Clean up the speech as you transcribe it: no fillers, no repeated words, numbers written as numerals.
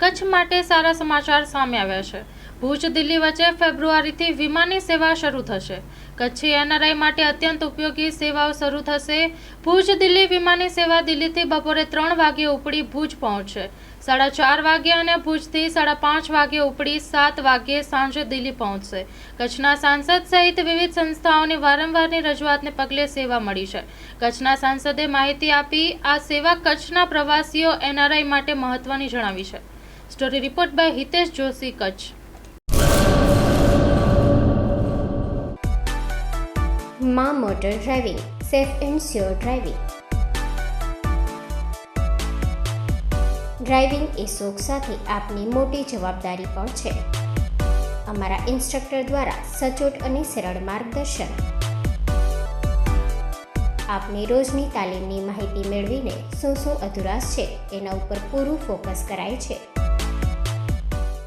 કચ્છ માટે સારા સમાચાર સામે આવ્યા છે। ભુજ દિલ્હી વચ્ચે ફેબ્રુઆરીથી વિમાની સેવા શરૂ થશે। કચ્છી એનઆરઆઈ માટે અત્યંત ઉપયોગી સેવાઓ શરૂ થશે। ભુજ દિલ્હી વિમાની સેવા દિલ્હીથી બપોરે 3 વાગ્યે ઉપડી ભુજ પહોંચશે। 4:30 વાગ્યે અને ભુજથી 5:30 વાગ્યે ઉપડી 7 વાગ્યે સાંજે દિલ્હી પહોંચશે। કચ્છના સાંસદ સહિત વિવિધ સંસ્થાઓની વારંવારની રજૂઆતને પગલે સેવા મળી છે। કચ્છના સાંસદે માહિતી આપી આ સેવા કચ્છના પ્રવાસીઓ એનઆરઆઈ માટે મહત્વની જણાવી છે। Story report by Hitesh Joshi, Kutch. માં motor driving, safe and sure driving. Driving એ શોખ સાથે આપની મોટી જવાબદારી પણ છે। અમારા ઇન્સ્ટ્રક્ટર દ્વારા સચોટ અને સરળ માર્ગદર્શન। આપની રોજની તાલીમની માહિતી મેળવીને શું અધુરાશ છે એના ઉપર પૂરું ફોકસ કરાય છે।